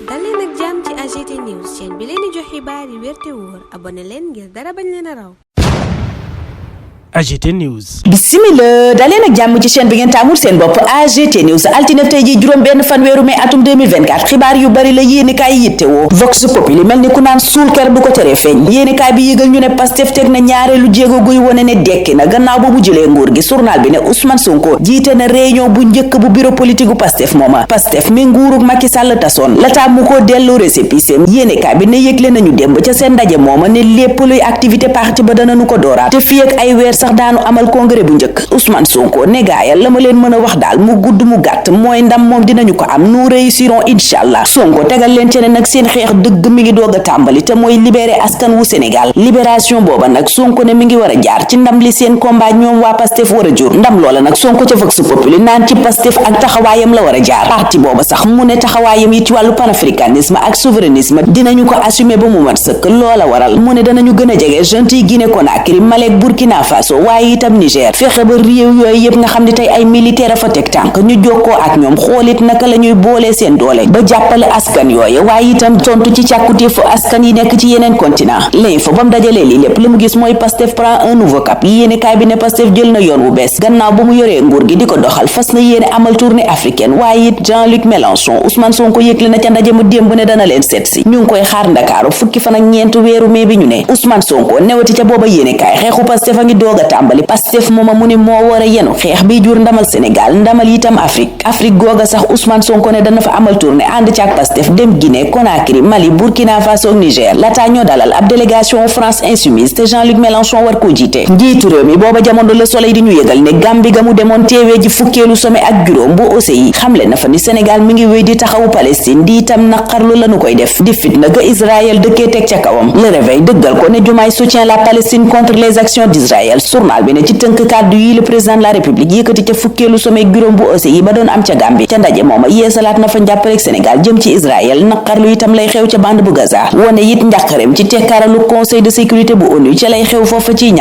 dal leen ak jàmm ci AGT News chaîne bi leen di jox xibaar yi wér te wóor abonné leen ngir dara bañ leen a raw. AGT News. Bismillah daleen ak jàmm ci chaîne bi ngeen taamul seen bopp AGT News altine tey ji juróom benn fan weeru mai atum 2024 xibaar yu bari la yéenekaay yi yittewoo Vox Populi mel ni ku naan suul ker du ko teree feeñ yéenekaay bi yëgal ñu ne Pastef teg na ñaareelu jéego guy wone ne dekki na gannaaw ba mu jëlee nguur gi journal bi ne Ousmane Sonko jiite na réunion bu njëkk bu bureau politique bu Pastef mooma Pastef mi nguurug Macky Sall tasoon lataa mu ko dellu récépissé yéenekaay bi ne yëgle nañu démb ca seen ndaje mooma ne lépp luy activité parti ba danañu ko dooraat te fii ak ay weer sax daanu amal congrès bu njëkk Ousmane Sonko ne gaayal la ma leen mën a wax daal mu gudd mu gàtt mooy ndam moom dinañu ko am nous réussirons inchallah Sonko tegal leen ci ne nag seen xeex dëgg mi ngi doog a tàmbali te mooy libéré askan wu Sénégal libération booba nag Sonko ne mi ngi war a jaar ci ndam li seen combat ñoom waa Pastef war a jur ndam loola nag Sonko ca Vox Populi naan ci Pastef ak taxawaayam la war a jaar parti booba sax mu ne taxawaayam yi ci wàllu panafricanisme ak souverainisme dinañu ko assumer ba mu mat sëkk loola waral mu ne danañu gën a jege junte Guinée Conakry Malek Burkina Faso waaye itam Niger fexe ba réew yooyu yëpp nga xam ne tey ay militaire a fa teg tànk ñu jokkoo ak ñoom xoolit naka la ñuy boolee seen doole ba jàppale askan yooyu waaye itam tontu ci càkkutéefu askan yi nekk ci yeneen continent l'info ba mu dajalee lii lépp la mu gis mooy Pastef prend un nouveau cap yéene kaay bi ne Pastef jël na yoon wu bees gannaaw ba mu yoree nguur gi di ko doxal fas na yéene amal tournée africaine waaye it Jean-Luc Mélenchon Ousmane Sonko yëgle na ca ndaje mu démb ne dana leen seet si ñu ngi koy xaar Ndakaaru fukki fan ak ñeent weeru mai bi ñu ne Ousmane Sonko newati ca booba yéene kaay xeexu Pastef a ngi doog a tàmbali Pastef mooma mu ne moo war a yenu xeex bi jur ndamal Sénégal ndamal itam Afrique googa sax Ousmane Sonko ne dana fa amal tournée ànd ci ak Pastef dem Guinée Conakry Mali Burkina Faso Niger lataa ñoo dalal ab délégation France Insoumise te Jean-Luc Mélenchon war koo jiite njiitu réew mi booba jamono Le Soleil di ñu yëgal ne Gambie ga mu demoon teewee ji fukkeelu sommet ak juróom bu OCI xamle na fa ni Sénégal mi ngi wéy di taxawu Palestine di itam naqarlu lañu koy def di fitna ga Israël dëkkee teg ca kawam Le Réveil dëggal ko ne Diomaye soutient la Palestine contre les actions d'Israël journal bi ne ci tënk kàddu yi le président de la République yëkkati ca fukkeelu sommet juróom bu OCI ba doon am ca Gambie ca ndaje mooma yeesalaat na fa njàppalek Sénégal jëm ci Israël naqarlu itam lay xew ca bande bu Gaza wone it njàqarem ci tekkaaralu conseil de sécurité bu ONU ca lay xew foofa ciy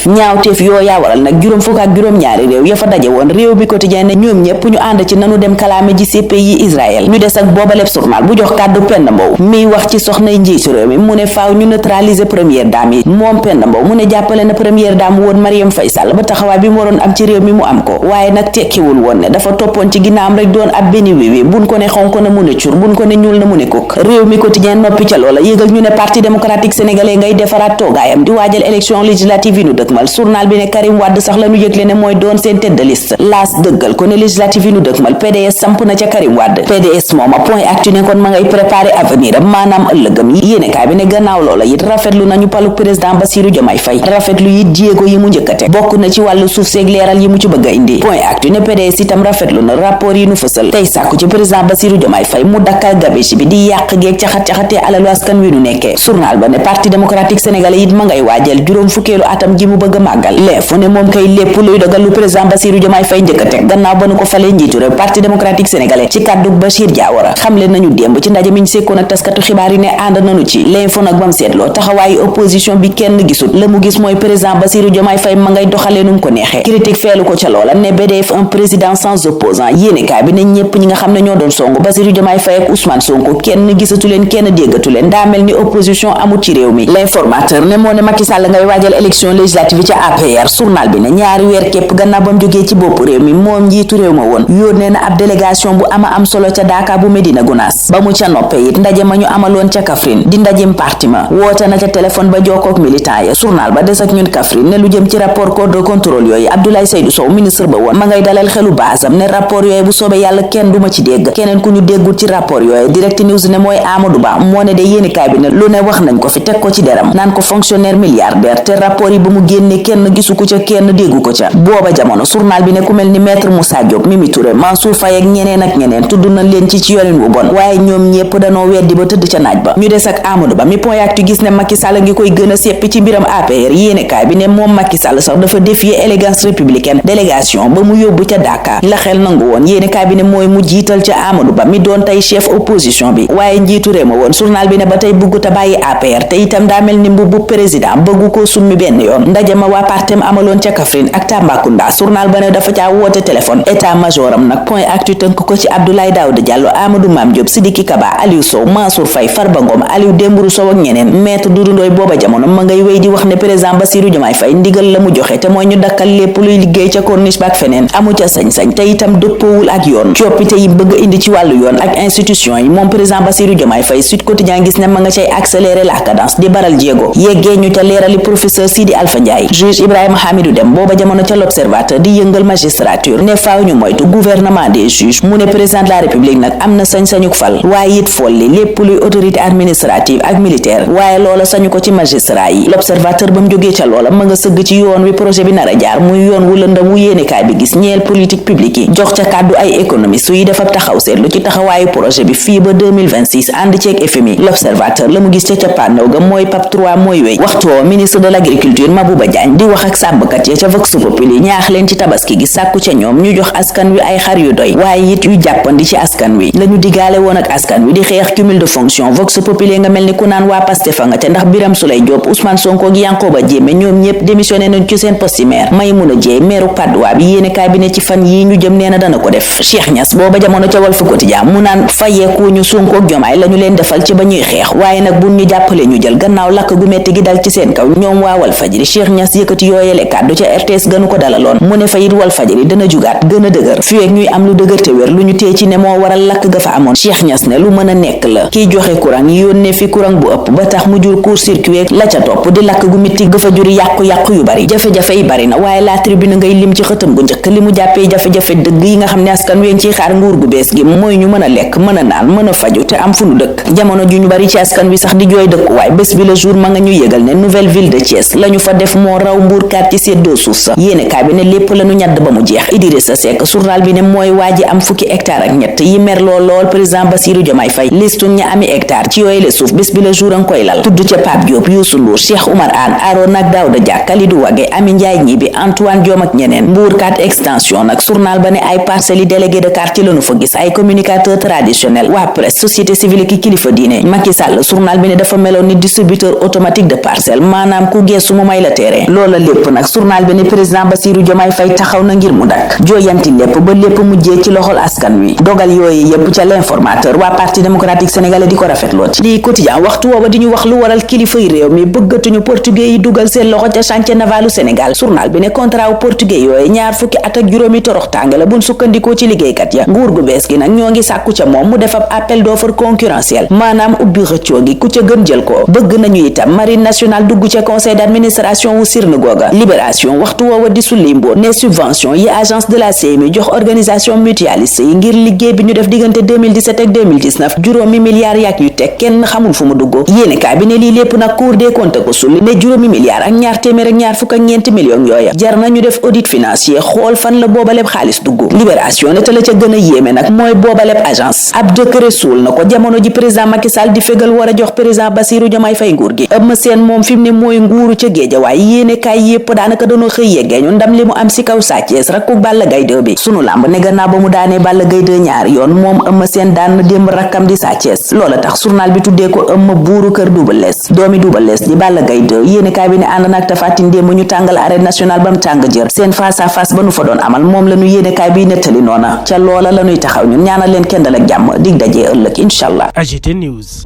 ñaawteef yooyaa waral nag juróom fukk ak juróom ñaari réew ya fa daje woon réew bi quotidien ne ñoom ñépp ñu ànd ci nanu dem kalaame ji CPI Israël ñu des ak booba lépp journal bu jox kàddu Penda Mbow miy wax ci soxnay njiitu réew mi mu ne faaw ñu neutraliser première dame yi moom Penda Mbow mu ne jàppale na première dame woon Marième Faye Sall ba taxawaay bi mu waroon am ci réew mi mu am ko waaye nag tekkiwul woon ne dafa toppoon ci ginnaam rek doon ab benn wéwé buñ ko ne xonk na mu ne cur buñ ko ne ñuul na mu ne kuk réew mi quotidien noppi ca loola yëgal ñu ne parti démocratique sénégalais ngay defaraat toogaayam di waajal élection législative yi nu dëkkmal journal bi ne Karim Wade sax lañu yëgle ne mooy doon seen tête de liste laas dëggal ko ne législative yi nu dëkkmal PDS samp na ca Karim Wade PDS mooma point actu ne kon ma ngay préparer avenir am maanaam ëllëgam yi yéenekaay bi ne gannaaw loola it rafetlu nañu paluk président Bassirou Diomaye Faye rafetlu it jéego yi mu njëkkate bokk na ci wàllu suuf seeg leeral yi mu ci bëgg a indi point actu ne PDS itam rafetlu na rapport yi nu fësal tey sàkku ci président Bassirou Diomaye Faye mu dakkal gabeche bi di yàq geeg caxat-caxatee alalu askan wi nu nekkee journal ba ne parti démocratique sénégalais it ma ngay waajal juróom fukkeelu atam ji mu bëgg a màggal leefu ne moom kay lépp luy dogal lu président Bassirou Diomaye Faye njëkk a teg gannaaw ba nu ko falee njiitu réew parti démocratique sénégalais ci kàddug Bachir Diawara xamle nañu démb ci ndaje mi ñu sekkoon ak taskatu xibaar yi ne ànd nañu ci l'info nag bam seetloo taxawaayu opposition bi kenn gisut la mu gis mooy président Bassirou Diomaye Faye ma ngay doxalee nu mu ko neexee critique feelu ko ca loola ne BDF un président sans opposant yéenekaay bi ne ñépp ñi nga xam ne ñoo doon songu Bassirou Diomaye Faye ak Ousmane Sonko kenn gisatu leen kenn déggatu leen daa mel ni opposition amul ci réew mi l'informateur ne moo ne Macky Sall ngay waajal élection législative ca APR journal bi ne ñaari weer képp gannaaw ba mu jógee ci bopp réew mi moom njiitu réew ma woon yónnee na ab délégation bu ama am solo ca Dakar bu Medina Gounass ba mu ca noppee it ndaje ma ñu amaloon ca Kaffrine di ndajem parti ma woote na ca téléphone ba jokkook militant ya journal ba des ak ñun Kaffrine ne lu jëm ci rapport corps de contrôle yooyu Abdoulaye Seydou Sow ministre ba woon ma ngay dalal xelu baasam ne rapport yooyu bu soobee yàlla kenn duma ci dégg keneen ku ñu déggul ci rapport yooyu Direct News ne mooy Amadou Ba moo ne de yéenekaay bi ne lu ne wax nañ ko fi teg ko ci deram naan ko fonctionnaire milliardaire te rapport yi ba mu génne kenn gisu ko ca kenn déggu ko ca booba jamono journal bi ne ku mel ni maître Moussa Diop Mimi Touré Mansour Faye ak ñeneen tudd nañ leen ci yorin wu bon waaye ñoom ñépp danoo weddi ba tëdd ca naaj ba ñu des ak Amadou Ba mi point actu gis ne Macky Sall ngi koy gën a seppi ci mbiram APR yéenekaay bi ne moom Macky Sall sax dafa défier élégance républicaine délégation ba mu yóbbu ca Dakar la xel nangu woon yéenekaay bi ne mooy mu jiital ca Amadou Ba mi doon tey chef opposition bi waaye njiitu réew ma woon journal bi ne ba tey bugg ta bàyyi APR te itam daa mel ni mbubbu président bëggu ko summi benn yoon ndaje ma waa partem amaloon ca Kaffrine ak Tambacounda journal ba ne dafa caa woote téléphone état major am nag point actu tënk ko ci Abdoulaye Daouda Diallo Amadou Mame Diop Sidiki Kaba Aliou Sow Mansour Faye Farba Ngom Aliou Dembourou Sow ak ñeneen maître Doudou Ndoye booba jamono ma ngay wéy di wax ne président Bassirou Diomaye Faye ndigal la mu joxe te mooy ñu dakkal lépp luy liggéey ca corniche ba ak feneen amu ca sañ-sañ te itam dëppoowul ak yoon coppite yi bëgg indi ci wàllu yoon ak institution yi moom président Bassirou Diomaye Faye Sud Quotidien gis ne ma nga cay accélérer la cadence di baral jéego yeggee ñu ca leerali professeur Sidi Alpha Ndiaye juge Ibrahima Hamidou Deme booba jamono ca l'Observateur di yëngal magistrature ne faaw ñu moytu gouvernement des juges mu ne président de la république nag am na sañ-sañu fal waaye it folli lépp luy autorité administrative ak militaire waaye loola sañu ko ci magistrat yi l'Observateur ba mu jógee ca loola ma nga sëgg ci yoon wi projet bi nar a jaar muy yoon wu lëndam wu yéenekaay bi gis ñeel politique publique yi jox ca kàddu ay économiste yi dafa taxaw seetlu ci taxawaayu projet bi fii ba 2026 ànd ceeg FMI l'Observateur la mu gis ca cappaandaw ga mooy PAP 3 mooy wéy waxtu woo ministre de l'agriculture Mabouba Diagne di wax ak sàmmkat ya ca Vox Populi ñaax leen ci tabaski gi sàkku ca ñoom ñu jox askan wi ay xar yu doy waaye it yu jàppandi ci askan wi lañu digaale woon ak askan wi di xeex cumul de fonction Vox Populi nga mel ni ku naan waa Pastef nga ca ndax Birame Souleye Diop Ousmane Sonko gi Yankoba Diémé ñoom ñépp démissionné nañ ci seen poste maire Maymouna Dièye maire Patte d'Oie bi yéenekaay bi ne ci fan yii ñu jëm nee na dana ko def Cheikh Niass booba jamono ca Walf Quotidien mu naan fayeeku ñu Sonko ak Diomaye lañu leen defal ci ba ñuy xeex waaye nag buñ ñu jàppale ñu jël gannaaw lakk gu metti gi dal ci seen kaw ñoom waa Walfadjri Cheikh Niass yëkkati yooyele kàddu ca RTS gënu ko dalaloon mu ne fa it Walfadjri dana jugaat gën a dëgër fii ak ñuy am lu dëgër te wér lu ñu tee ci ne moo waral lakk ga fa amoon Cheikh Niass ne lu mën a nekk la kiy joxe courant yónnee fi courant bu ëpp ba tax mu jur court-circuit la ca topp di lakk gu metti ga fa juri yàqu-yàqu yu bari jafe-jafe yi bari na waaye la tribune ngay lim ci xëtam gu njëkk li mu jàppee jafe-jafe dëgg yi nga xam ne askan ween ciy xaar nguur gu bees gi mooy ñu mën a lekk mën a naan mën a faju te am fu nu dëkk jamono ju ñu bari ci askan wi sax di jooy dëkkuwaay bés bi le jour ma nga ñu yëgal ne nouvelle ville de Thiès lañu fa def moo raw mbuurkaat ci seddoo suuf sa yéenekaay bi ne lépp lañu ñadd ba mu jeex Idrissa Seck journal bi ne mooy waaji am fukki hectare ak ñett yi merloo lool président Bassirou Diomaye Faye listu ña ami hectare ci yooyu le suuf bés bi le jour a nga koy lal tudd ca Pape Diop Youssou Ndour Cheikh Oumar Anne Aaron ak Daouda Dia Kalidou Wagué Ami Ndiaye ñibi Antoine Diome ak ñeneen mbuurkaat extension nag journal ba ne ay parcelles yi délégué de quartier lañu fa gis ay communicateurs traditionnels waa presse société civile ki kilifa diine Macky Sall journal bi ne dafa meloon ni distributeur automatique de parcelles maanaam ku geesu mu may la terrain loola lépp nag journal bi ne président Bassirou Diomaye Faye taxaw na ngir mu dakk jooyanti lépp ba lépp mujjee ci loxol askan wi dogal yooyu yépp ca l'informateur waa parti démocratique sénégalais di ko rafetlooti lii quotidien waxtu woowa di ñu wax lu waral kilifay réew mi bëggatuñu portugais yi dugal seen loxo ca chantier navalu Sénégal journal bi ne contrat wu portugais yooyu ñaar fukki at ak juróomi toroxtaange la buñ sukkandikoo ci liggéeykat ya nguur gu bees gi nag ñoo ngi sàkku ca moom mu def ab appel d'offre concurrentiel maanaam ubbi xëccoo gi ku ca gën jël ko bëgg nañu itam marine nationale dugg ca conseil d'administration wu sirna googa libération waxtu woowa di sulli mbóot ne subvention yi agence de la CMU jox organisation mutualiste yi ngir liggéey bi ñu def diggante 2017 ak 2019 juróomi milliards yak yu teg kenn xamul fu mu dugg yéenekaay bi ne lii lépp nag Cour des comptes ko sulli ne juróomi milliards ak ñaar téeméer ak ñaar fukk ak ñeenti millions yooya jar nañu def audit financier xool fan la boobaleb xaalis dugg libération ne te la ca gën a yéeme nag mooy boobaleb agence ab décret suul na ko jamono ji président Macky Sall di fégal war a jox président Bassirou Diomaye Faye nguur gi Eumeu Sène moom fi mu ne mooy nguuru ca Géejawaay yéenekaay yépp daanaka dañoo xëy yeggee ñu ndam li mu am si kaw Sa Thiès rakku Balla Gaye 2 bi sunu làmb ne gannaaw ba mu daanee Balla Gaye 2 ñaari yoon moom Eumeu Sène daan na démb rakkam di Sa Thiès loola tax journal bi tuddee ko Eumeu buuru kër Double Less doomi Double Less di Balla Gaye 2 yéenekaay bi ne ànd nag Tapha Tine démb ñu tàngal arène nationale ba mu tàng jër seen face à face ba nu fa doon amal moom la ñu yéenekaay bi nettali noona ca loola la ñuy taxaw ñun ñaanal leen kendal ak jàmm dig dajee ëllëg incha allah. AGT News.